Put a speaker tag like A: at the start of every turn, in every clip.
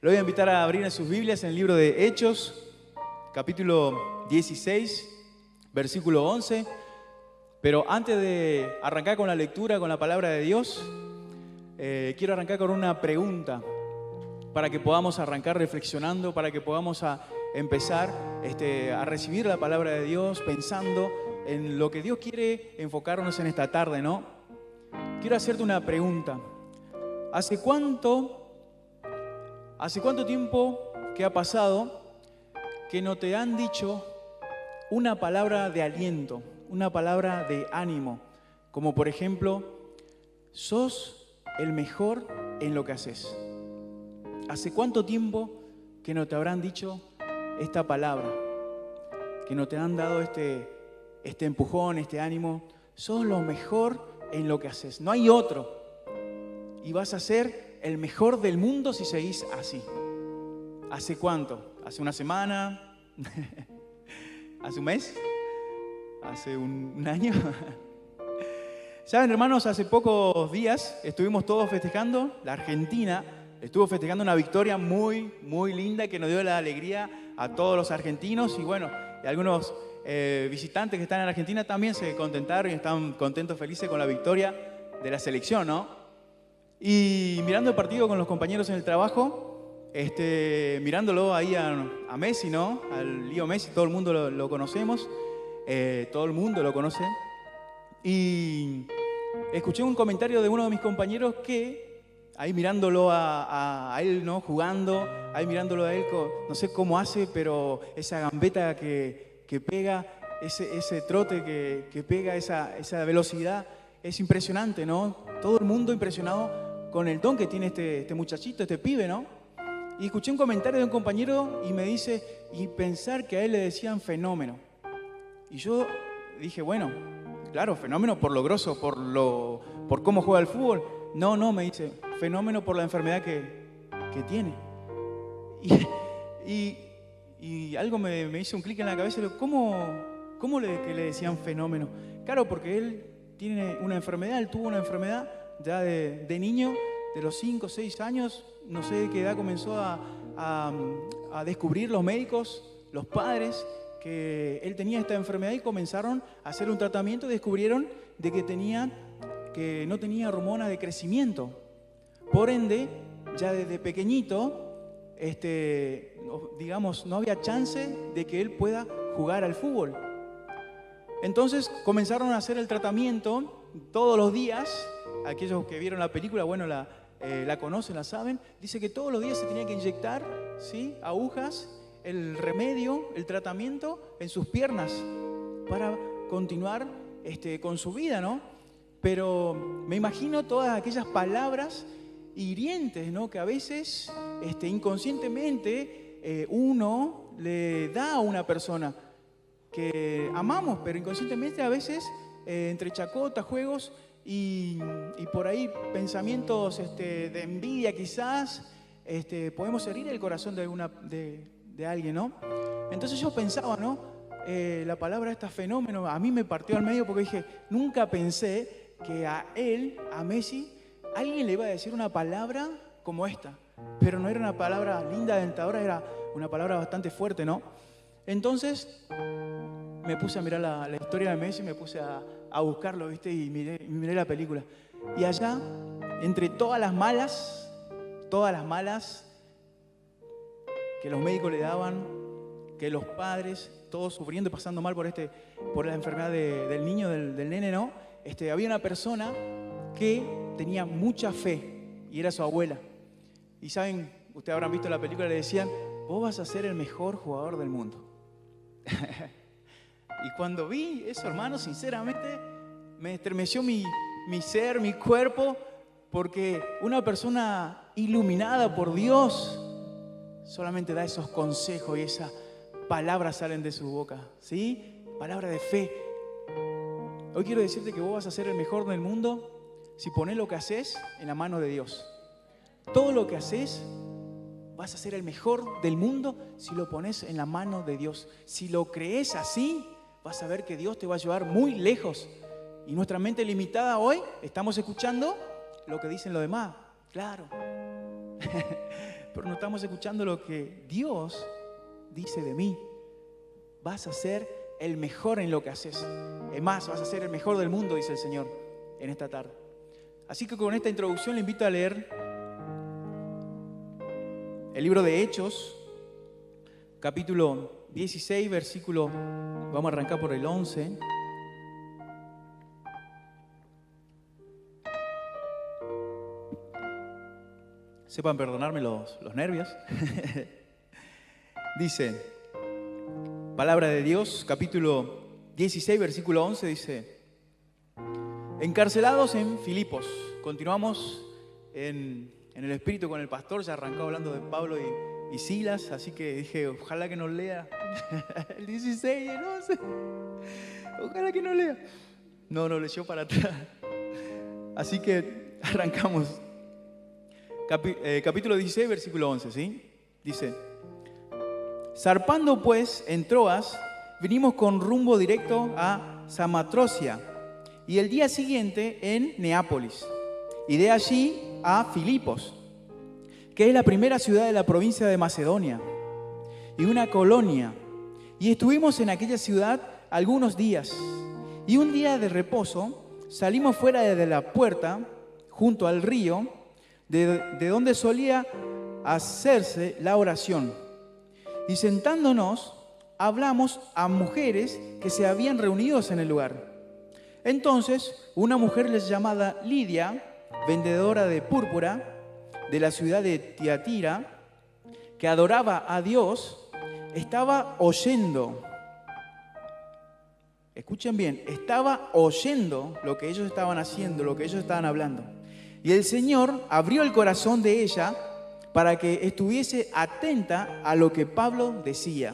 A: Lo voy a invitar a abrir en sus Biblias en el libro de Hechos, capítulo 16, versículo 11. Pero antes de arrancar con la lectura, con la palabra de Dios, quiero arrancar con una pregunta para que podamos arrancar reflexionando, para que podamos empezar a recibir la palabra de Dios pensando en lo que Dios quiere enfocarnos en esta tarde, ¿no? Quiero hacerte una pregunta. ¿Hace cuánto tiempo que ha pasado que no te han dicho una palabra de aliento, una palabra de ánimo? Como por ejemplo, sos el mejor en lo que haces. ¿Hace cuánto tiempo que no te habrán dicho esta palabra? Que no te han dado este empujón, este ánimo. Sos lo mejor en lo que haces. No hay otro. Y vas a ser el mejor del mundo si seguís así. ¿Hace cuánto? ¿Hace una semana? ¿Hace un mes? ¿Hace un año? Saben, hermanos, hace pocos días estuvimos todos festejando. La Argentina estuvo festejando una victoria muy, muy linda que nos dio la alegría a todos los argentinos. Y bueno, y algunos visitantes que están en Argentina también se contentaron y están contentos, felices con la victoria de la selección, ¿no? Y mirando el partido con los compañeros en el trabajo, mirándolo ahí a Messi, ¿no? Al Leo Messi, todo el mundo lo conocemos, todo el mundo lo conoce. Y escuché un comentario de uno de mis compañeros que, ahí mirándolo a él, ¿no? Jugando, ahí mirándolo a él, no sé cómo hace, pero esa gambeta que pega, ese trote que pega, esa velocidad, es impresionante, ¿no? Todo el mundo impresionado con el don que tiene este muchachito, este pibe, ¿no? Y escuché un comentario de un compañero y me dice, y pensar que a él le decían fenómeno. Y yo dije, bueno, claro, fenómeno por lo grosso, por cómo juega el fútbol. No, me dice, fenómeno por la enfermedad que tiene. Y algo me hizo un clic en la cabeza. ¿Cómo que le decían fenómeno? Claro, porque él tiene una enfermedad, él tuvo una enfermedad ya de niño, de los 5 o 6 años, no sé de qué edad comenzó a descubrir los médicos, los padres, que él tenía esta enfermedad y comenzaron a hacer un tratamiento y descubrieron de que no tenía hormona de crecimiento. Por ende, ya desde pequeñito, digamos, no había chance de que él pueda jugar al fútbol. Entonces comenzaron a hacer el tratamiento todos los días. Aquellos que vieron la película, bueno, la conocen, la saben. Dice que todos los días se tenía que inyectar, ¿sí?, agujas, el remedio, el tratamiento en sus piernas para continuar con su vida, ¿no? Pero me imagino todas aquellas palabras hirientes, ¿no?, que a veces inconscientemente uno le da a una persona que amamos, pero inconscientemente a veces entre chacotas, juegos y por ahí pensamientos de envidia quizás, podemos herir el corazón de alguien, ¿no? Entonces yo pensaba, ¿no? La palabra esta fenómeno a mí me partió al medio porque dije, nunca pensé que a él, a Messi, alguien le iba a decir una palabra como esta. Pero no era una palabra linda, alentadora, era una palabra bastante fuerte, ¿no? Entonces me puse a mirar la historia de Messi, me puse a buscarlo, ¿viste? Y miré la película. Y allá, entre todas las malas que los médicos le daban, que los padres, todos sufriendo y pasando mal por la enfermedad del niño, del nene, ¿no? Había una persona que tenía mucha fe y era su abuela. Y saben, ustedes habrán visto la película, le decían, vos vas a ser el mejor jugador del mundo. Y cuando vi eso, hermano, sinceramente me estremeció mi ser, mi cuerpo, porque una persona iluminada por Dios solamente da esos consejos y esas palabras salen de su boca, ¿sí? Palabra de fe. Hoy quiero decirte que vos vas a ser el mejor del mundo si pones lo que haces en la mano de Dios. Todo lo que haces vas a ser el mejor del mundo si lo pones en la mano de Dios. Si lo crees así, vas a ver que Dios te va a llevar muy lejos. Y nuestra mente limitada hoy, estamos escuchando lo que dicen los demás. Claro. pero no estamos escuchando lo que Dios dice de mí. Vas a ser el mejor en lo que haces. Es más, vas a ser el mejor del mundo, dice el Señor en esta tarde. Así que con esta introducción le invito a leer el libro de Hechos, capítulo 16, versículo, vamos a arrancar por el 11. Sepan perdonarme los nervios. Dice, palabra de Dios, capítulo 16, versículo 11, dice: encarcelados en Filipos. Continuamos en el espíritu con el pastor, ya arrancó hablando de Pablo y Silas, así que dije, ojalá que nos lea el 16 y el 11. Ojalá que nos lea. No leyó para atrás. Así que arrancamos. Capítulo 16, versículo 11, ¿sí? Dice: zarpando pues en Troas, vinimos con rumbo directo a Samatrocia y el día siguiente en Neápolis, y de allí a Filipos, que es la primera ciudad de la provincia de Macedonia y una colonia, y estuvimos en aquella ciudad algunos días, y un día de reposo salimos fuera de la puerta junto al río de donde solía hacerse la oración, y sentándonos hablamos a mujeres que se habían reunido en el lugar. Entonces una mujer llamada Lidia, vendedora de púrpura de la ciudad de Tiatira, que adoraba a Dios, estaba oyendo. Escuchen bien, estaba oyendo lo que ellos estaban haciendo, lo que ellos estaban hablando. Y el Señor abrió el corazón de ella para que estuviese atenta a lo que Pablo decía.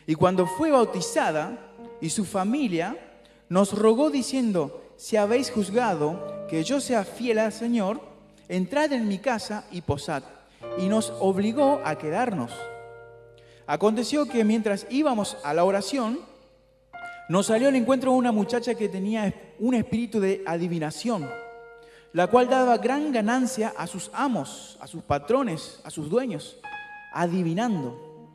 A: Y cuando fue bautizada y su familia, nos rogó diciendo: si habéis juzgado que yo sea fiel al Señor, entrad en mi casa y posad. Y nos obligó a quedarnos. Aconteció que mientras íbamos a la oración, nos salió al encuentro una muchacha que tenía un espíritu de adivinación, la cual daba gran ganancia a sus amos, a sus patrones, a sus dueños, adivinando.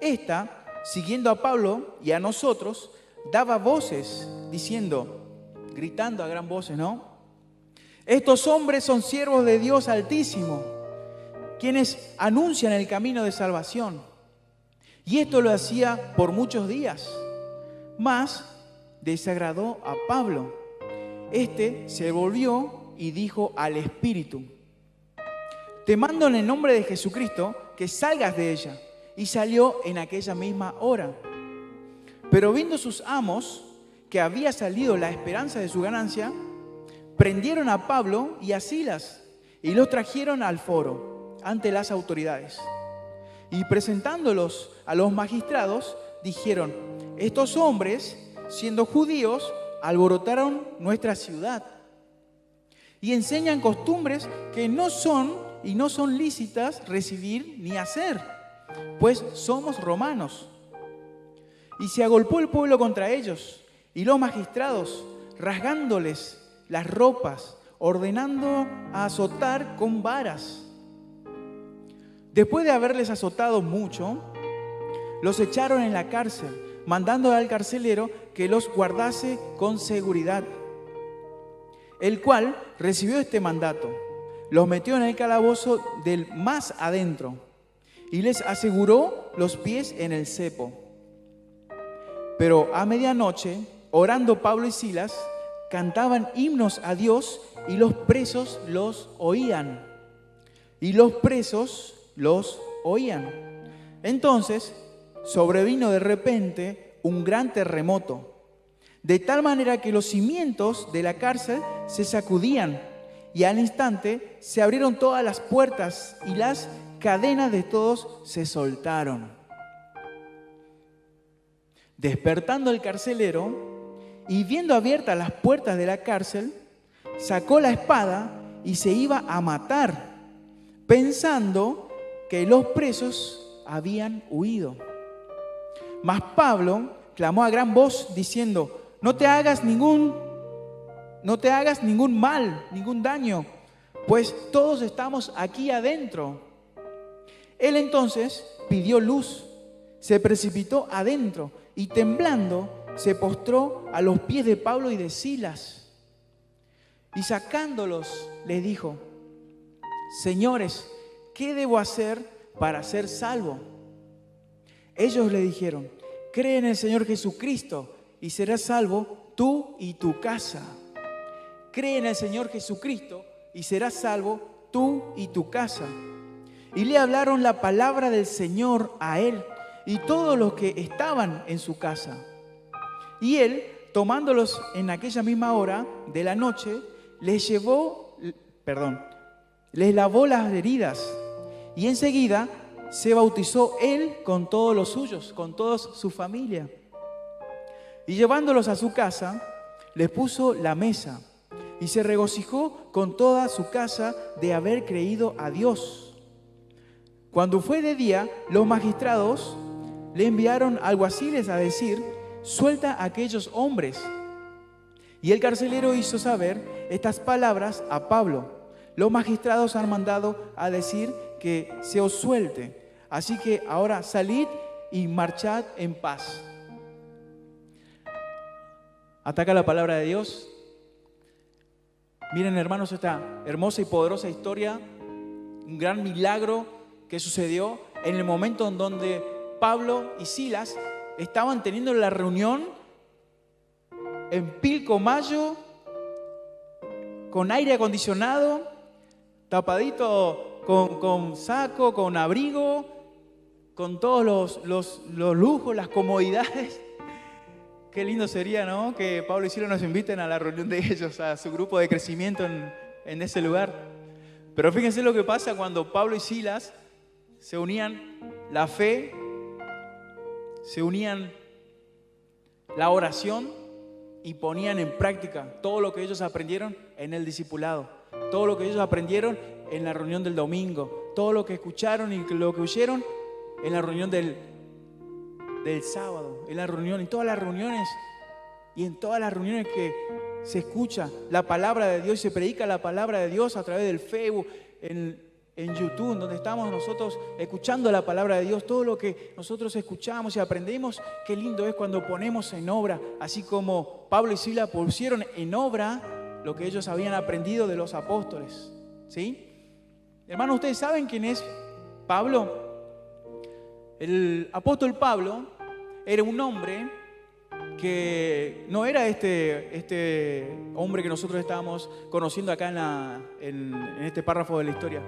A: Esta, siguiendo a Pablo y a nosotros, daba voces diciendo, gritando a gran voces, ¿no? Estos hombres son siervos de Dios Altísimo, quienes anuncian el camino de salvación. Y esto lo hacía por muchos días. Mas desagradó a Pablo. Este se volvió y dijo al espíritu: te mando en el nombre de Jesucristo que salgas de ella. Y salió en aquella misma hora. Pero viendo sus amos que había salido la esperanza de su ganancia, prendieron a Pablo y a Silas y los trajeron al foro ante las autoridades. Y presentándolos a los magistrados, dijeron: estos hombres, siendo judíos, alborotaron nuestra ciudad y enseñan costumbres que no son lícitas recibir ni hacer, pues somos romanos. Y se agolpó el pueblo contra ellos, y los magistrados, rasgándoles las ropas, ordenando a azotar con varas. Después de haberles azotado mucho, los echaron en la cárcel, mandando al carcelero que los guardase con seguridad, el cual recibió este mandato. Los metió en el calabozo del más adentro y les aseguró los pies en el cepo. Pero a medianoche, orando Pablo y Silas, cantaban himnos a Dios y los presos los oían. Entonces sobrevino de repente un gran terremoto, de tal manera que los cimientos de la cárcel se sacudían y al instante se abrieron todas las puertas y las cadenas de todos se soltaron. Despertando el carcelero y viendo abiertas las puertas de la cárcel, sacó la espada y se iba a matar, pensando que los presos habían huido. Mas Pablo clamó a gran voz diciendo: no te hagas ningún mal, ningún daño, pues todos estamos aquí adentro. Él entonces pidió luz, se precipitó adentro y temblando se postró a los pies de Pablo y de Silas. Y sacándolos les dijo: Señores, ¿qué debo hacer para ser salvo? Ellos le dijeron: Cree en el Señor Jesucristo y serás salvo tú y tu casa. Cree en el Señor Jesucristo y serás salvo tú y tu casa. Y le hablaron la palabra del Señor a él y todos los que estaban en su casa. Y él, tomándolos en aquella misma hora de la noche, les lavó las heridas y enseguida se bautizó él con todos los suyos, con toda su familia. Y llevándolos a su casa, les puso la mesa y se regocijó con toda su casa de haber creído a Dios. Cuando fue de día, los magistrados le enviaron alguaciles a decir: Suelta a aquellos hombres. Y el carcelero hizo saber estas palabras a Pablo: Los magistrados han mandado a decir que se os suelte. Así que ahora salid y marchad en paz. Hasta acá la palabra de Dios. Miren, hermanos, esta hermosa y poderosa historia, un gran milagro que sucedió en el momento en donde Pablo y Silas estaban teniendo la reunión en Pilcomayo, con aire acondicionado, tapadito con saco, con abrigo, con todos los lujos, las comodidades. Qué lindo sería, ¿no?, que Pablo y Silas nos inviten a la reunión de ellos, a su grupo de crecimiento en ese lugar. Pero fíjense lo que pasa cuando Pablo y Silas se unían la fe, se unían la oración y ponían en práctica todo lo que ellos aprendieron en el discipulado, todo lo que ellos aprendieron en la reunión del domingo, todo lo que escucharon y lo que oyeron en la reunión del sábado, en la reunión, en todas las reuniones y en todas las reuniones que se escucha la palabra de Dios y se predica la palabra de Dios a través del Facebook, en YouTube, donde estamos nosotros escuchando la palabra de Dios, todo lo que nosotros escuchamos y aprendemos. Qué lindo es cuando ponemos en obra, así como Pablo y Silas pusieron en obra lo que ellos habían aprendido de los apóstoles, ¿sí? Hermanos, ¿ustedes saben quién es Pablo? El apóstol Pablo era un hombre que no era este hombre que nosotros estábamos conociendo acá en este párrafo de la historia,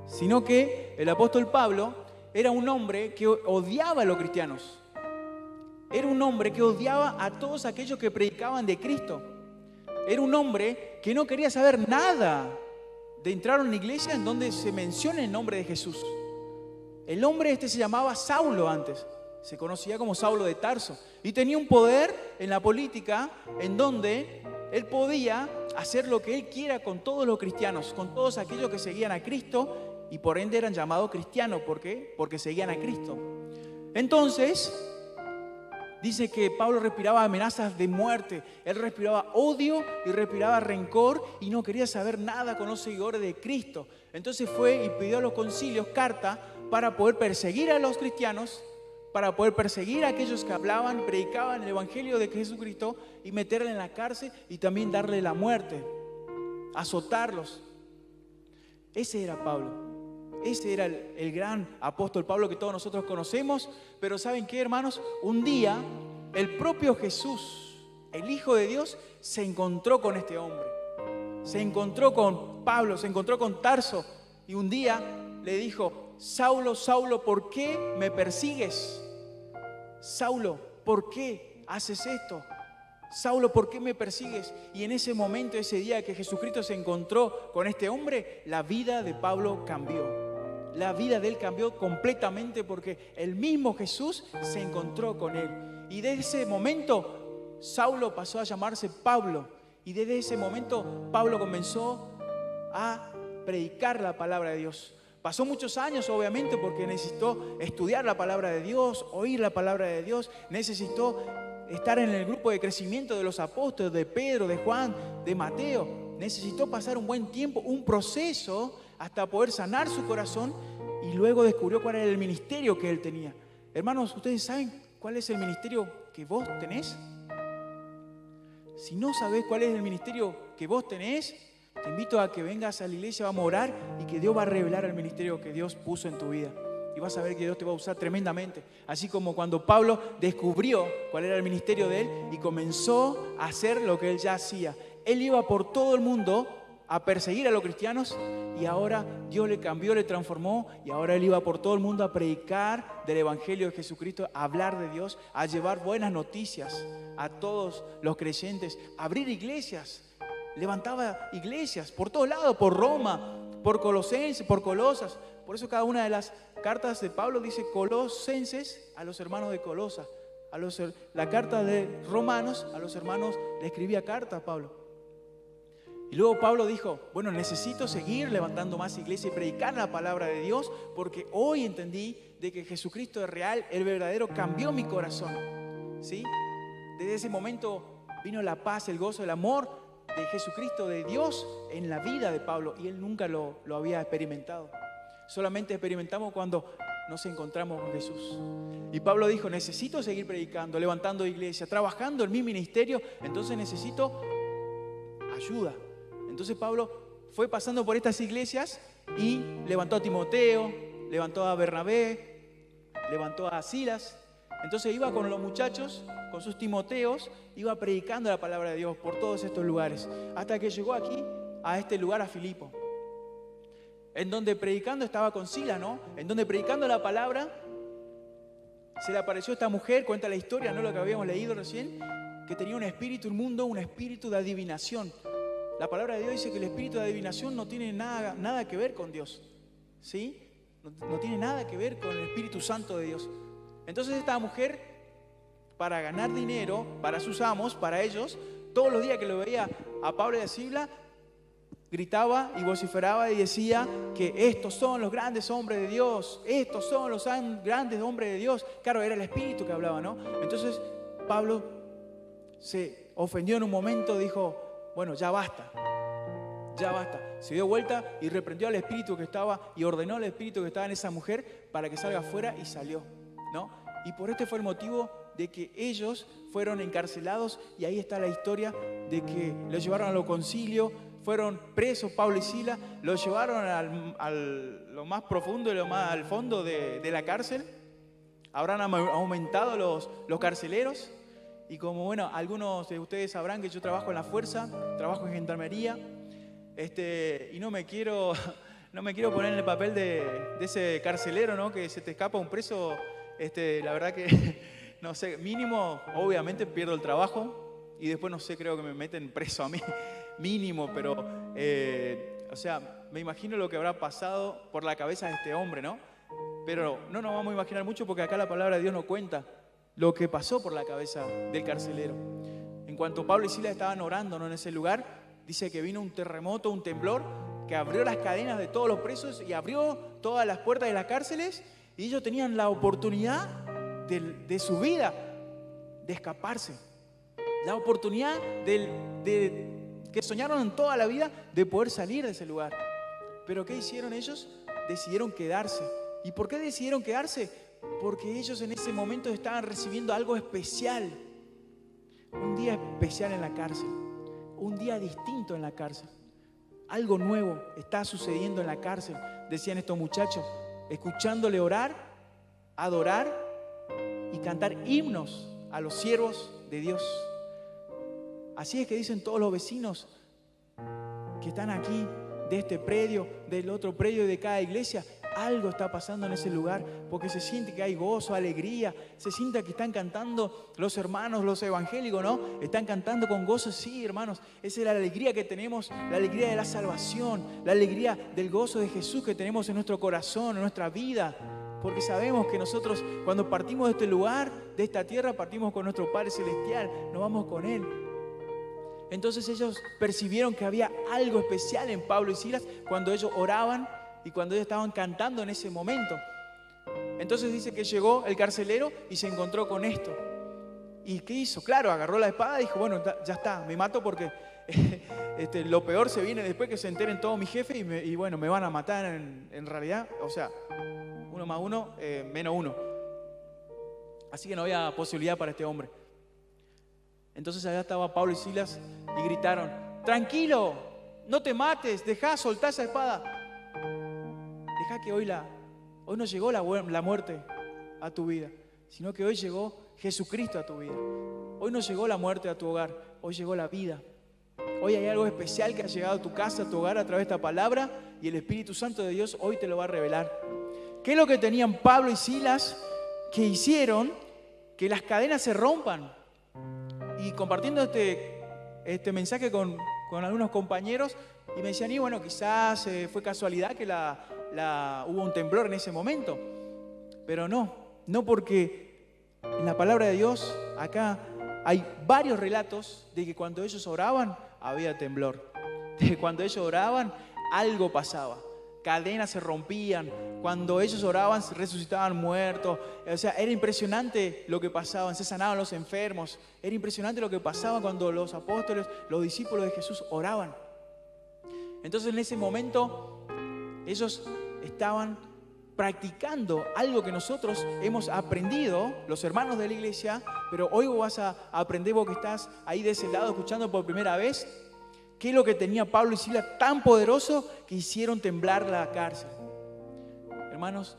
A: sino que el apóstol Pablo era un hombre que odiaba a los cristianos. Era un hombre que odiaba a todos aquellos que predicaban de Cristo. Era un hombre que no quería saber nada de entrar a una iglesia en donde se mencione el nombre de Jesús. El hombre se llamaba Saulo antes, se conocía como Saulo de Tarso, y tenía un poder en la política en donde él podía hacer lo que él quiera con todos los cristianos, con todos aquellos que seguían a Cristo y por ende eran llamados cristianos. ¿Por qué? Porque seguían a Cristo. Entonces, dice que Pablo respiraba amenazas de muerte, él respiraba odio y respiraba rencor y no quería saber nada con los seguidores de Cristo. Entonces fue y pidió a los concilios carta para poder perseguir a los cristianos, para poder perseguir a aquellos que hablaban, predicaban el evangelio de Jesucristo y meterle en la cárcel y también darle la muerte, azotarlos. Ese era Pablo, ese era el gran apóstol Pablo que todos nosotros conocemos. Pero ¿saben qué, hermanos? Un día el propio Jesús, el Hijo de Dios, se encontró con este hombre, se encontró con Pablo, se encontró con Tarso y un día le dijo: Saulo, Saulo, ¿por qué me persigues? Saulo, ¿por qué haces esto? Saulo, ¿por qué me persigues? Y en ese momento, ese día que Jesucristo se encontró con este hombre, la vida de Pablo cambió. La vida de él cambió completamente porque el mismo Jesús se encontró con él. Y desde ese momento, Saulo pasó a llamarse Pablo. Y desde ese momento, Pablo comenzó a predicar la palabra de Dios. Pasó muchos años, obviamente, porque necesitó estudiar la palabra de Dios, oír la palabra de Dios, necesitó estar en el grupo de crecimiento de los apóstoles, de Pedro, de Juan, de Mateo. Necesitó pasar un buen tiempo, un proceso, hasta poder sanar su corazón y luego descubrió cuál era el ministerio que él tenía. Hermanos, ¿ustedes saben cuál es el ministerio que vos tenés? Si no sabés cuál es el ministerio que vos tenés, te invito a que vengas a la iglesia, vamos a orar y que Dios va a revelar el ministerio que Dios puso en tu vida. Y vas a ver que Dios te va a usar tremendamente. Así como cuando Pablo descubrió cuál era el ministerio de él y comenzó a hacer lo que él ya hacía. Él iba por todo el mundo a perseguir a los cristianos y ahora Dios le cambió, le transformó y ahora él iba por todo el mundo a predicar del evangelio de Jesucristo, a hablar de Dios, a llevar buenas noticias a todos los creyentes, a abrir iglesias. Levantaba iglesias por todos lados, por Roma, por Colosenses, por Colosas. Por eso cada una de las cartas de Pablo dice Colosenses a los hermanos de Colosas. La carta de Romanos a los hermanos le escribía cartas Pablo. Y luego Pablo dijo, bueno, necesito seguir levantando más iglesias y predicar la palabra de Dios porque hoy entendí de que Jesucristo es real, el verdadero, cambió mi corazón. ¿Sí? Desde ese momento vino la paz, el gozo, el amor de Jesucristo, de Dios en la vida de Pablo y él nunca lo había experimentado. Solamente experimentamos cuando nos encontramos con Jesús. Y Pablo dijo, necesito seguir predicando, levantando iglesia, trabajando en mi ministerio, entonces necesito ayuda. Entonces Pablo fue pasando por estas iglesias y levantó a Timoteo, levantó a Bernabé, levantó a Silas. Entonces iba con los muchachos, con sus Timoteos, iba predicando la palabra de Dios por todos estos lugares, hasta que llegó aquí, a este lugar, a Filipo, en donde predicando estaba con Silas, ¿no? En donde predicando la palabra, se le apareció esta mujer, cuenta la historia, ¿no? Lo que habíamos leído recién, que tenía un espíritu inmundo, un espíritu de adivinación. La palabra de Dios dice que el espíritu de adivinación no tiene nada que ver con Dios, ¿sí? No tiene nada que ver con el Espíritu Santo de Dios. Entonces esta mujer, para ganar dinero, para sus amos, para ellos, todos los días que lo veía a Pablo y a Silas, gritaba y vociferaba y decía que estos son los grandes hombres de Dios, estos son los grandes hombres de Dios. Claro, era el espíritu que hablaba, ¿no? Entonces Pablo se ofendió en un momento, dijo, bueno, ya basta, ya basta. Se dio vuelta y reprendió al espíritu que estaba y ordenó al espíritu que estaba en esa mujer para que salga afuera y salió, ¿no? Y por este fue el motivo de que ellos fueron encarcelados y ahí está la historia de que los llevaron a los concilios, fueron presos Pablo y Silas, los llevaron lo más profundo y al fondo de la cárcel. Habrán aumentado los carceleros. Y como, bueno, algunos de ustedes sabrán que yo trabajo en la fuerza, trabajo en gendarmería, y no me quiero poner en el papel de ese carcelero, ¿no? Que se te escapa un preso, la verdad que, no sé, mínimo, obviamente pierdo el trabajo y después, no sé, creo que me meten preso a mí, mínimo, pero, o sea, me imagino lo que habrá pasado por la cabeza de este hombre, ¿no? Pero no nos vamos a imaginar mucho porque acá la palabra de Dios no cuenta lo que pasó por la cabeza del carcelero. En cuanto Pablo y Silas estaban orando, ¿no? En ese lugar, dice que vino un terremoto, un temblor, que abrió las cadenas de todos los presos y abrió todas las puertas de las cárceles y ellos tenían la oportunidad de su vida, de escaparse. La oportunidad que soñaron en toda la vida de poder salir de ese lugar. Pero ¿qué hicieron ellos? Decidieron quedarse. ¿Y por qué decidieron quedarse? Porque ellos en ese momento estaban recibiendo algo especial. Un día especial en la cárcel. Un día distinto en la cárcel. Algo nuevo está sucediendo en la cárcel, decían estos muchachos, escuchándole orar, adorar y cantar himnos a los siervos de Dios. Así es que dicen todos los vecinos que están aquí, de este predio, del otro predio, de cada iglesia. Algo está pasando en ese lugar porque se siente que hay gozo, alegría, se siente que están cantando los hermanos, los evangélicos, ¿no? Están cantando con gozo, sí, hermanos. Esa es la alegría que tenemos, la alegría de la salvación, la alegría del gozo de Jesús que tenemos en nuestro corazón, en nuestra vida. Porque sabemos que nosotros cuando partimos de este lugar, de esta tierra, partimos con nuestro Padre Celestial, nos vamos con Él. Entonces ellos percibieron que había algo especial en Pablo y Silas cuando ellos oraban y cuando ellos estaban cantando en ese momento. Entonces dice que llegó el carcelero y se encontró con esto. ¿Y qué hizo? Claro, agarró la espada y dijo, bueno, ya está, me mato porque lo peor se viene después que se enteren todos mis jefes y bueno, me van a matar en realidad. O sea, 1 más 1, menos 1. Así que no había posibilidad para este hombre. Entonces allá estaba Pablo y Silas y gritaron: tranquilo, no te mates, dejá, soltá esa espada. Dejá que hoy no llegó la muerte a tu vida, sino que hoy llegó Jesucristo a tu vida. Hoy no llegó la muerte a tu hogar, hoy llegó la vida. Hoy hay algo especial que ha llegado a tu casa, a tu hogar, a través de esta palabra, y el Espíritu Santo de Dios hoy te lo va a revelar. ¿Qué es lo que tenían Pablo y Silas que hicieron que las cadenas se rompan? Y compartiendo este mensaje con algunos compañeros, y me decían, y bueno, quizás fue casualidad que hubo un temblor en ese momento. Pero no, porque en la palabra de Dios acá hay varios relatos de que cuando ellos oraban había temblor, de que cuando ellos oraban algo pasaba, cadenas se rompían, cuando ellos oraban se resucitaban muertos. O sea, era impresionante lo que pasaba, se sanaban los enfermos, era impresionante lo que pasaba cuando los apóstoles, los discípulos de Jesús oraban. Entonces en ese momento ellos estaban practicando algo que nosotros hemos aprendido, los hermanos de la iglesia, pero hoy vos vas a aprender, vos que estás ahí de ese lado escuchando por primera vez, qué es lo que tenía Pablo y Silas tan poderoso que hicieron temblar la cárcel. Hermanos,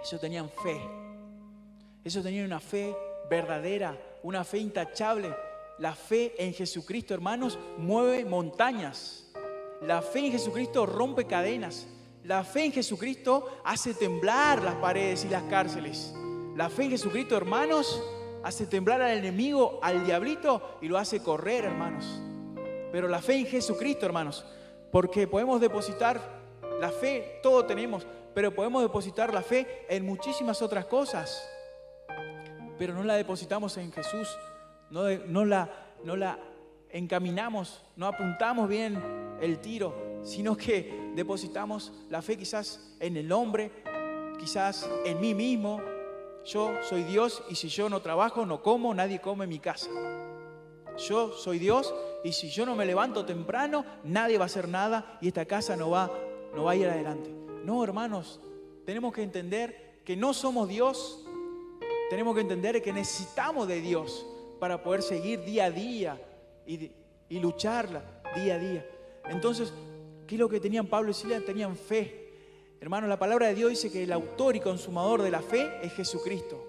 A: ellos tenían fe, ellos tenían una fe verdadera, una fe intachable. La fe en Jesucristo, hermanos, mueve montañas. La fe en Jesucristo rompe cadenas. La fe en Jesucristo hace temblar las paredes y las cárceles. La fe en Jesucristo, hermanos, hace temblar al enemigo, al diablito, y lo hace correr, hermanos. Pero la fe en Jesucristo, hermanos, porque podemos depositar la fe, todo tenemos, pero podemos depositar la fe en muchísimas otras cosas. Pero no la depositamos en Jesús, no la encaminamos, no apuntamos bien el tiro, sino que depositamos la fe quizás en el hombre, quizás en mí mismo. Yo soy Dios y si yo no trabajo, no como, nadie come en mi casa. Yo soy Dios y si yo no me levanto temprano, nadie va a hacer nada y esta casa no va a ir adelante. No, hermanos, tenemos que entender que no somos Dios. Tenemos que entender que necesitamos de Dios para poder seguir día a día y lucharla día a día. Entonces, ¿qué es lo que tenían Pablo y Silas? Tenían fe. Hermanos, la palabra de Dios dice que el autor y consumador de la fe es Jesucristo.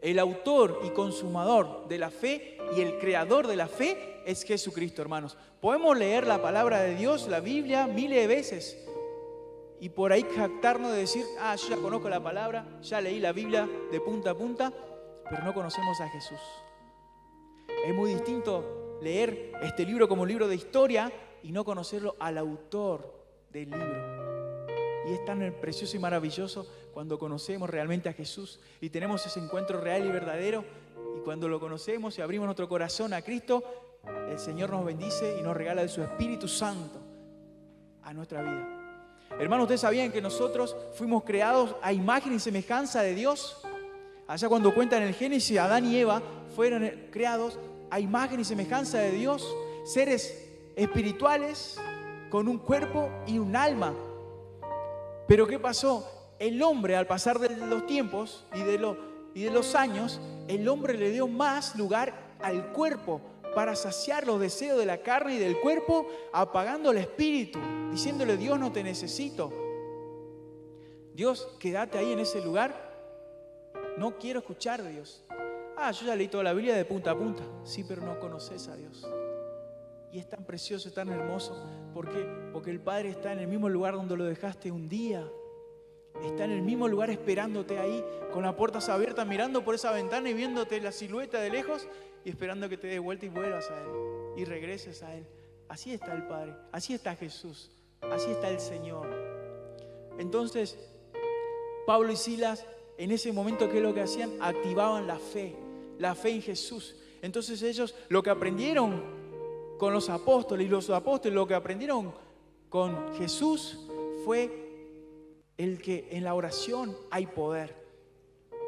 A: El autor y consumador de la fe y el creador de la fe es Jesucristo, hermanos. Podemos leer la palabra de Dios, la Biblia, miles de veces y por ahí jactarnos de decir, yo ya conozco la palabra, ya leí la Biblia de punta a punta, pero no conocemos a Jesús. Es muy distinto leer este libro como un libro de historia y no conocerlo al autor del libro. Y es tan precioso y maravilloso cuando conocemos realmente a Jesús y tenemos ese encuentro real y verdadero. Y cuando lo conocemos y abrimos nuestro corazón a Cristo, el Señor nos bendice y nos regala de su Espíritu Santo a nuestra vida. Hermanos, ¿ustedes sabían que nosotros fuimos creados a imagen y semejanza de Dios? Allá cuando cuentan en el Génesis, Adán y Eva fueron creados a imagen y semejanza de Dios, seres espirituales con un cuerpo y un alma. Pero ¿qué pasó? El hombre, al pasar de los tiempos y de los años, el hombre le dio más lugar al cuerpo para saciar los deseos de la carne y del cuerpo, apagando el espíritu, diciéndole: Dios, no te necesito. Dios, quédate ahí en ese lugar. No quiero escuchar de Dios. Yo ya leí toda la Biblia de punta a punta. Sí, pero no conoces a Dios. Y es tan precioso, es tan hermoso. ¿Por qué? Porque el Padre está en el mismo lugar donde lo dejaste un día. Está en el mismo lugar esperándote ahí, con las puertas abiertas, mirando por esa ventana y viéndote la silueta de lejos y esperando que te des vuelta y vuelvas a Él y regreses a Él. Así está el Padre, así está Jesús, así está el Señor. Entonces, Pablo y Silas, en ese momento, ¿qué es lo que hacían? Activaban la fe en Jesús. Entonces ellos lo que aprendieron con los apóstoles y los apóstoles lo que aprendieron con Jesús fue el que en la oración hay poder.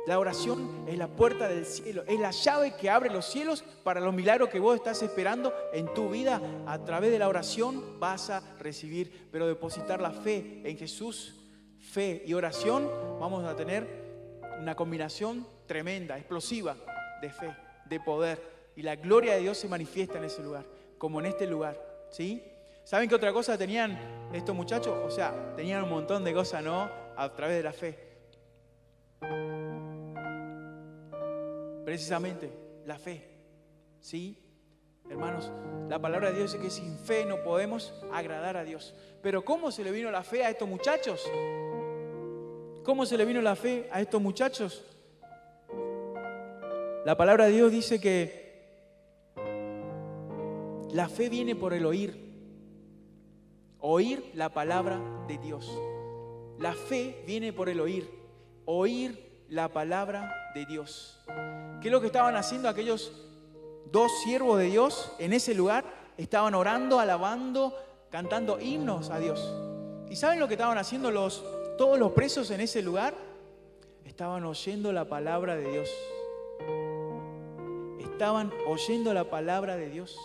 A: La oración es la puerta del cielo, es la llave que abre los cielos para los milagros que vos estás esperando en tu vida. A través de la oración vas a recibir, pero depositar la fe en Jesús, fe y oración, vamos a tener una combinación tremenda, explosiva de fe, de poder. Y la gloria de Dios se manifiesta en ese lugar, como en este lugar, ¿sí? ¿Saben qué otra cosa tenían estos muchachos? O sea, tenían un montón de cosas, ¿no? A través de la fe. Precisamente, la fe, ¿sí? Hermanos, la palabra de Dios dice que sin fe no podemos agradar a Dios. Pero ¿cómo se le vino la fe a estos muchachos? ¿Cómo se le vino la fe a estos muchachos? La palabra de Dios dice que la fe viene por el oír. Oír la palabra de Dios. La fe viene por el oír. Oír la palabra de Dios. ¿Qué es lo que estaban haciendo aquellos dos siervos de Dios en ese lugar? Estaban orando, alabando, cantando himnos a Dios. ¿Y saben lo que estaban haciendo todos los presos en ese lugar? Estaban oyendo la palabra de Dios. Estaban oyendo la palabra de Dios.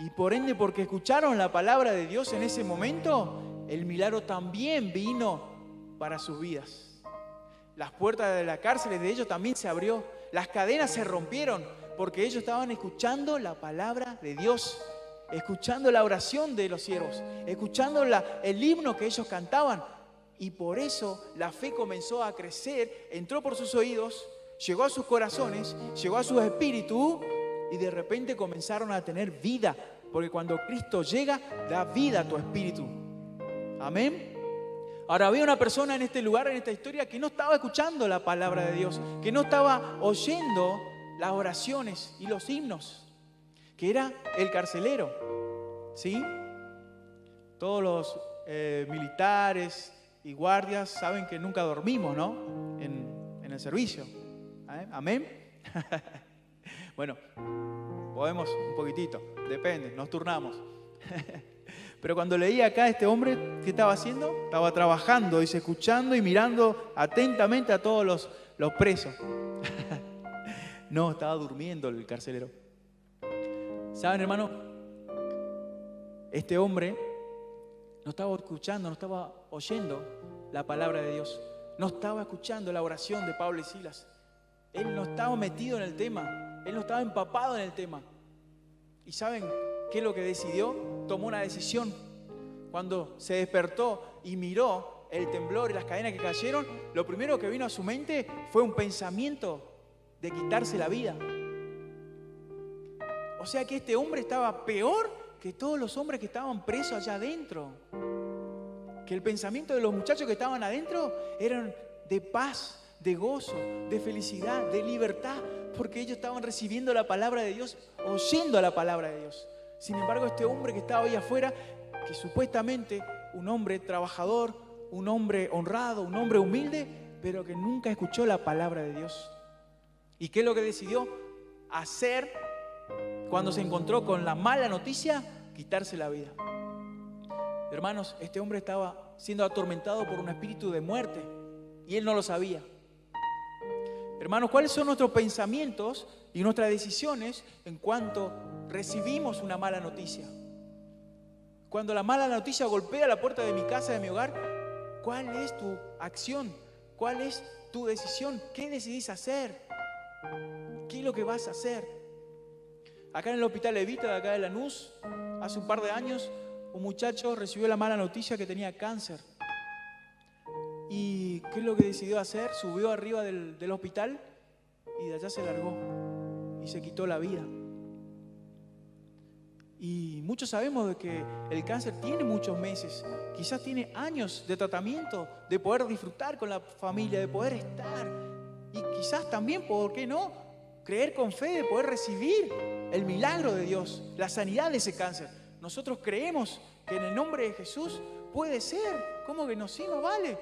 A: Y por ende, porque escucharon la palabra de Dios en ese momento, el milagro también vino para sus vidas. Las puertas de la cárcel de ellos también se abrió. Las cadenas se rompieron porque ellos estaban escuchando la palabra de Dios, escuchando la oración de los siervos, escuchando el himno que ellos cantaban. Y por eso la fe comenzó a crecer, entró por sus oídos, llegó a sus corazones, llegó a su espíritu y de repente comenzaron a tener vida. Porque cuando Cristo llega, da vida a tu espíritu. Amén. Ahora había una persona en este lugar, en esta historia, que no estaba escuchando la palabra de Dios, que no estaba oyendo las oraciones y los himnos, que era el carcelero. ¿Sí? Todos los militares y guardias saben que nunca dormimos, ¿no? En el servicio. Amén. Bueno, podemos un poquitito, depende, nos turnamos. Pero cuando leí acá a este hombre, ¿qué estaba haciendo? Estaba trabajando, dice, escuchando y mirando atentamente a todos los presos. No, estaba durmiendo el carcelero. ¿Saben, hermano? Este hombre no estaba escuchando, no estaba oyendo la palabra de Dios. No estaba escuchando la oración de Pablo y Silas. Él no estaba metido en el tema. Él no estaba empapado en el tema. ¿Y saben qué es lo que decidió? Tomó una decisión. Cuando se despertó y miró el temblor y las cadenas que cayeron, lo primero que vino a su mente fue un pensamiento de quitarse la vida. O sea que este hombre estaba peor que todos los hombres que estaban presos allá adentro. Que el pensamiento de los muchachos que estaban adentro eran de paz, de gozo, de felicidad, de libertad, porque ellos estaban recibiendo la palabra de Dios, oyendo la palabra de Dios. Sin embargo, este hombre que estaba ahí afuera, que supuestamente un hombre trabajador, un hombre honrado, un hombre humilde, pero que nunca escuchó la palabra de Dios. ¿Y qué es lo que decidió hacer cuando se encontró con la mala noticia? Quitarse la vida. Hermanos, este hombre estaba siendo atormentado por un espíritu de muerte y él no lo sabía. Hermanos, ¿cuáles son nuestros pensamientos y nuestras decisiones en cuanto recibimos una mala noticia? Cuando la mala noticia golpea la puerta de mi casa, de mi hogar, ¿cuál es tu acción? ¿Cuál es tu decisión? ¿Qué decidís hacer? ¿Qué es lo que vas a hacer? Acá en el Hospital Evita de acá de Lanús, hace un par de años, un muchacho recibió la mala noticia que tenía cáncer. ¿Y qué es lo que decidió hacer? Subió arriba del hospital y de allá se largó y se quitó la vida. Y muchos sabemos de que el cáncer tiene muchos meses, quizás tiene años de tratamiento, de poder disfrutar con la familia, de poder estar. Y quizás también, ¿por qué no? Creer con fe de poder recibir el milagro de Dios, la sanidad de ese cáncer. Nosotros creemos que en el nombre de Jesús puede ser. ¿Cómo que no? Sí, no vale.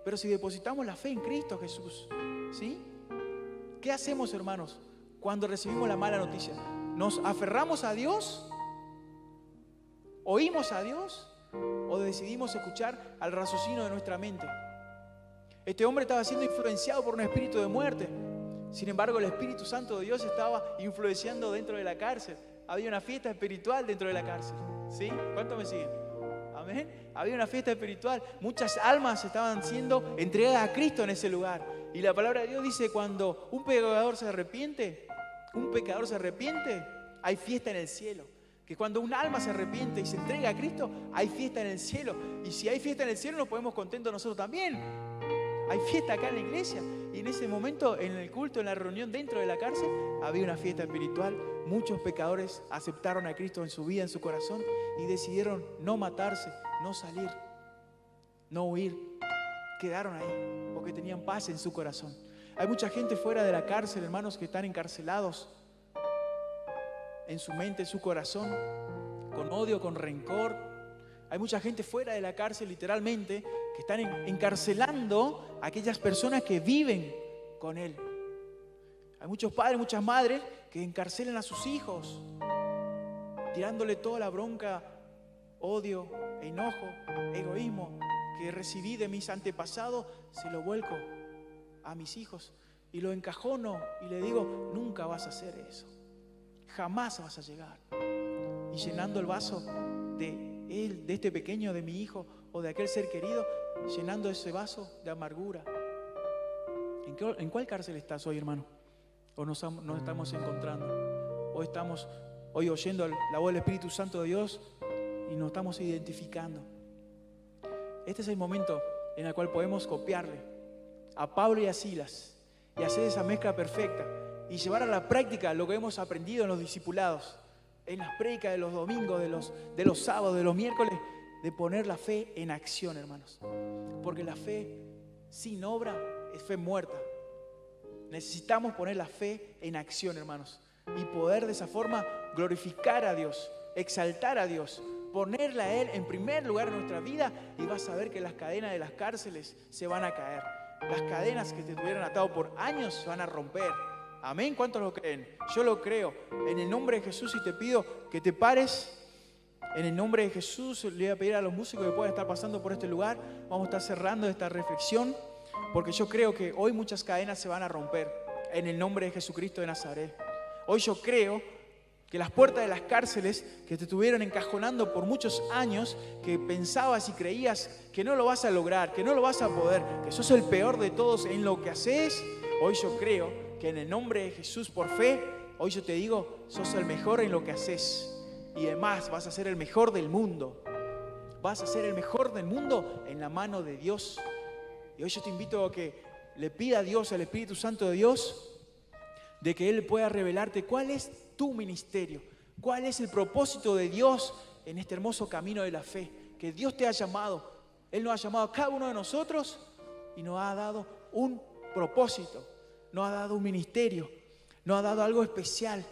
A: Pero si depositamos la fe en Cristo Jesús, ¿sí? ¿Qué hacemos, hermanos, cuando recibimos la mala noticia? ¿Nos aferramos a Dios? ¿Oímos a Dios? ¿O decidimos escuchar al raciocinio de nuestra mente? Este hombre estaba siendo influenciado por un espíritu de muerte. Sin embargo, el Espíritu Santo de Dios estaba influenciando dentro de la cárcel. Había una fiesta espiritual dentro de la cárcel, ¿sí? ¿Cuántos me siguen? Amén. Había una fiesta espiritual. Muchas almas estaban siendo entregadas a Cristo en ese lugar. Y la palabra de Dios dice, cuando un pecador se arrepiente, hay fiesta en el cielo. Que cuando un alma se arrepiente y se entrega a Cristo, hay fiesta en el cielo. Y si hay fiesta en el cielo, nos ponemos contentos nosotros también. Hay fiesta acá en la iglesia. Y en ese momento, en el culto, en la reunión dentro de la cárcel, había una fiesta espiritual. Muchos pecadores aceptaron a Cristo en su vida, en su corazón, y decidieron no matarse, no salir, no huir. Quedaron ahí porque tenían paz en su corazón. Hay mucha gente fuera de la cárcel, hermanos, que están encarcelados en su mente, en su corazón, con odio, con rencor. Hay mucha gente fuera de la cárcel, literalmente, que están encarcelando a aquellas personas que viven con Él. Hay muchos padres, muchas madres que encarcelan a sus hijos, tirándole toda la bronca, odio, enojo, egoísmo que recibí de mis antepasados, se lo vuelco a mis hijos y lo encajono y le digo, nunca vas a hacer eso, jamás vas a llegar. Y llenando el vaso de él, de este pequeño, de mi hijo o de aquel ser querido, llenando ese vaso de amargura. ¿En cuál cárcel estás hoy, hermano? ¿O nos estamos encontrando? ¿O estamos hoy oyendo la voz del Espíritu Santo de Dios y nos estamos identificando? Este es el momento en el cual podemos copiarle a Pablo y a Silas y hacer esa mezcla perfecta y llevar a la práctica lo que hemos aprendido en los discipulados, en las prédicas de los domingos, de los sábados, de los miércoles, de poner la fe en acción, hermanos. Porque la fe sin obra es fe muerta. Necesitamos poner la fe en acción, hermanos, y poder de esa forma glorificar a Dios, exaltar a Dios, ponerle a Él en primer lugar en nuestra vida, y vas a ver que las cadenas de las cárceles se van a caer. Las cadenas que te tuvieron atado por años se van a romper. Amén. ¿Cuántos lo creen? Yo lo creo. En el nombre de Jesús, y te pido que te pares. En el nombre de Jesús, le voy a pedir a los músicos que puedan estar pasando por este lugar. Vamos a estar cerrando esta reflexión, porque yo creo que hoy muchas cadenas se van a romper en el nombre de Jesucristo de Nazaret. Hoy yo creo que las puertas de las cárceles que te estuvieron encajonando por muchos años, que pensabas y creías que no lo vas a lograr, que no lo vas a poder, que sos el peor de todos en lo que haces, hoy yo creo que en el nombre de Jesús, por fe, hoy yo te digo, sos el mejor en lo que haces. Y además vas a ser el mejor del mundo. Vas a ser el mejor del mundo en la mano de Dios. Y hoy yo te invito a que le pida a Dios, al Espíritu Santo de Dios, de que Él pueda revelarte cuál es tu ministerio, cuál es el propósito de Dios en este hermoso camino de la fe, que Dios te ha llamado. Él nos ha llamado a cada uno de nosotros y nos ha dado un propósito, nos ha dado un ministerio, nos ha dado algo especial,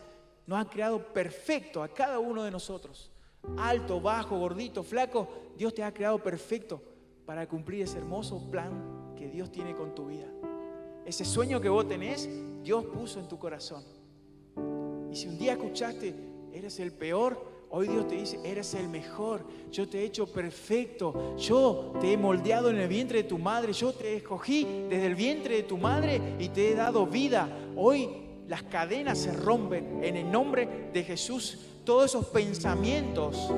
A: nos ha creado perfecto a cada uno de nosotros. Alto, bajo, gordito, flaco, Dios te ha creado perfecto para cumplir ese hermoso plan que Dios tiene con tu vida. Ese sueño que vos tenés, Dios puso en tu corazón. Y si un día escuchaste, eres el peor, hoy Dios te dice, eres el mejor. Yo te he hecho perfecto. Yo te he moldeado en el vientre de tu madre. Yo te escogí desde el vientre de tu madre y te he dado vida. Hoy las cadenas se rompen en el nombre de Jesús. Todos esos pensamientos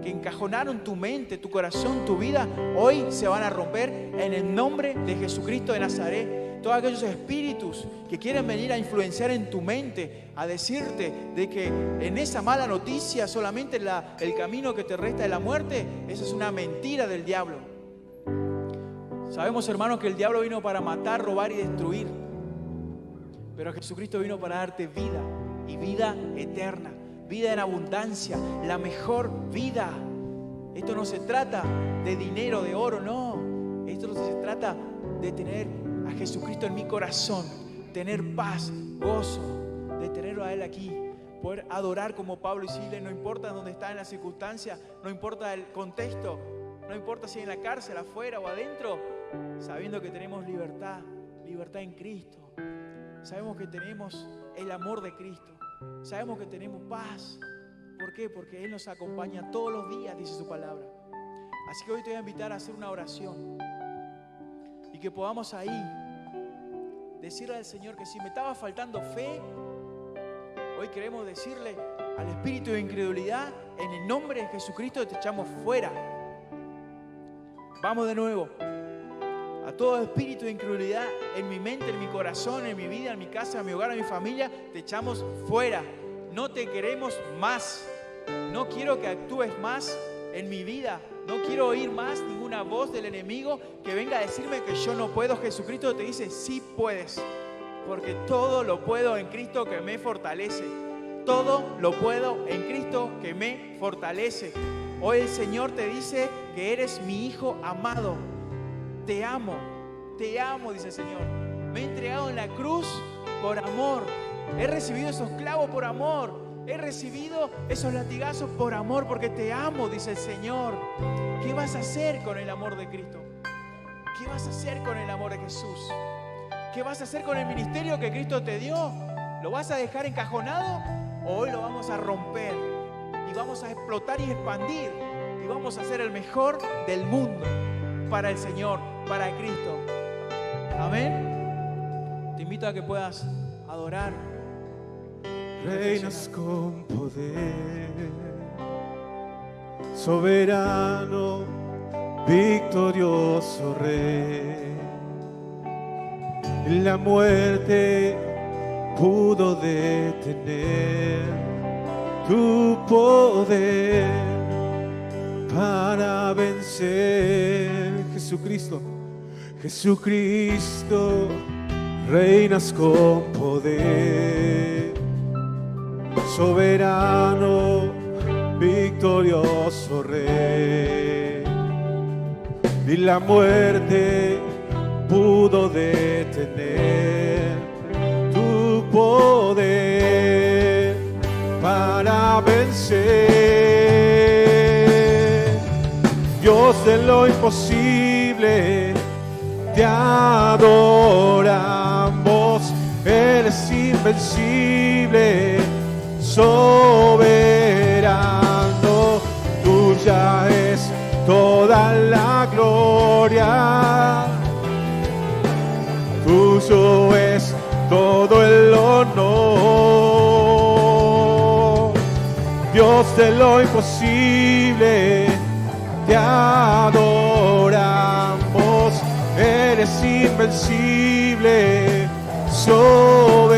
A: que encajonaron tu mente, tu corazón, tu vida, hoy se van a romper en el nombre de Jesucristo de Nazaret. Todos aquellos espíritus que quieren venir a influenciar en tu mente, a decirte de que en esa mala noticia solamente el camino que te resta es la muerte, esa es una mentira del diablo. Sabemos, hermanos, que el diablo vino para matar, robar y destruir, pero Jesucristo vino para darte vida, y vida eterna, vida en abundancia, la mejor vida. Esto no se trata de dinero, de oro, no. Esto no se trata de tener a Jesucristo en mi corazón, tener paz, gozo, de tenerlo a Él aquí, poder adorar como Pablo y Silas, no importa dónde está en la circunstancia, no importa el contexto, no importa si en la cárcel, afuera o adentro, sabiendo que tenemos libertad, libertad en Cristo. Sabemos que tenemos el amor de Cristo, sabemos que tenemos paz. ¿Por qué? Porque Él nos acompaña todos los días, dice su palabra. Así que hoy te voy a invitar a hacer una oración y que podamos ahí decirle al Señor que si me estaba faltando fe, hoy queremos decirle al espíritu de incredulidad, en el nombre de Jesucristo te echamos fuera. Vamos de nuevo. A todo espíritu de incredulidad en mi mente, en mi corazón, en mi vida, en mi casa, en mi hogar, en mi familia, te echamos fuera. No te queremos más. No quiero que actúes más en mi vida. No quiero oír más ninguna voz del enemigo que venga a decirme que yo no puedo. Jesucristo te dice, sí puedes. Porque todo lo puedo en Cristo que me fortalece. Todo lo puedo en Cristo que me fortalece. Hoy el Señor te dice que eres mi hijo amado. Te amo, dice el Señor. Me he entregado en la cruz por amor. He recibido esos clavos por amor. He recibido esos latigazos por amor, porque te amo, dice el Señor. ¿Qué vas a hacer con el amor de Cristo? ¿Qué vas a hacer con el amor de Jesús? ¿Qué vas a hacer con el ministerio que Cristo te dio? ¿Lo vas a dejar encajonado o hoy lo vamos a romper? Y vamos a explotar y expandir. Y vamos a ser el mejor del mundo para el Señor, para Cristo. Amén. Te invito a que puedas adorar.
B: Reinas con poder, soberano, victorioso Rey. La muerte pudo detener tu poder para vencer. Jesucristo, Jesucristo, reinas con poder, soberano, victorioso Rey. Y la muerte pudo detener tu poder para vencer. Dios de lo imposible, te adoramos. Eres invencible, soberano. Tuya es toda la gloria, tuyo es todo el honor. Dios de lo imposible, te adoramos. Eres invencible, soberano.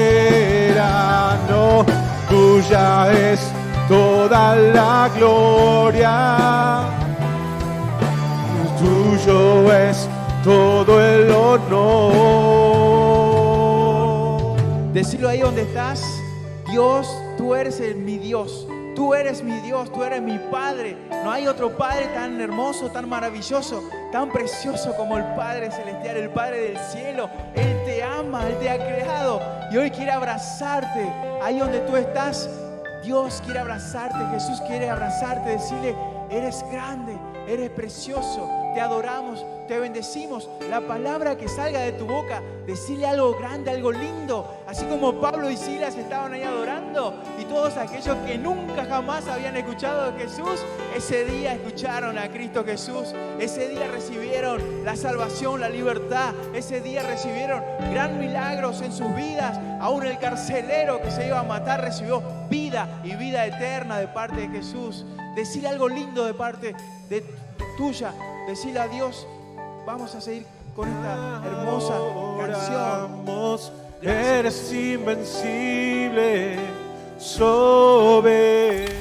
B: Tuya es toda la gloria, tuyo es todo el honor.
A: Decilo ahí donde estás. Dios, tú eres mi Dios. Tú eres mi Dios, tú eres mi Padre. No hay otro Padre tan hermoso, tan maravilloso, tan precioso como el Padre Celestial, el Padre del cielo. Él te ama, Él te ha creado y hoy quiere abrazarte. Ahí donde tú estás, Dios quiere abrazarte, Jesús quiere abrazarte, decirle, eres grande, eres precioso, te adoramos, te bendecimos. La palabra que salga de tu boca, decirle algo grande, algo lindo. Así como Pablo y Silas estaban ahí adorando y todos aquellos que nunca jamás habían escuchado de Jesús, ese día escucharon a Cristo Jesús. Ese día recibieron la salvación, la libertad. Ese día recibieron gran milagros en sus vidas. Aún el carcelero que se iba a matar recibió vida y vida eterna de parte de Jesús. Decirle algo lindo de parte de tuya. Decirle a Dios, vamos a seguir con esta hermosa canción.
B: Eres invencible, soberano.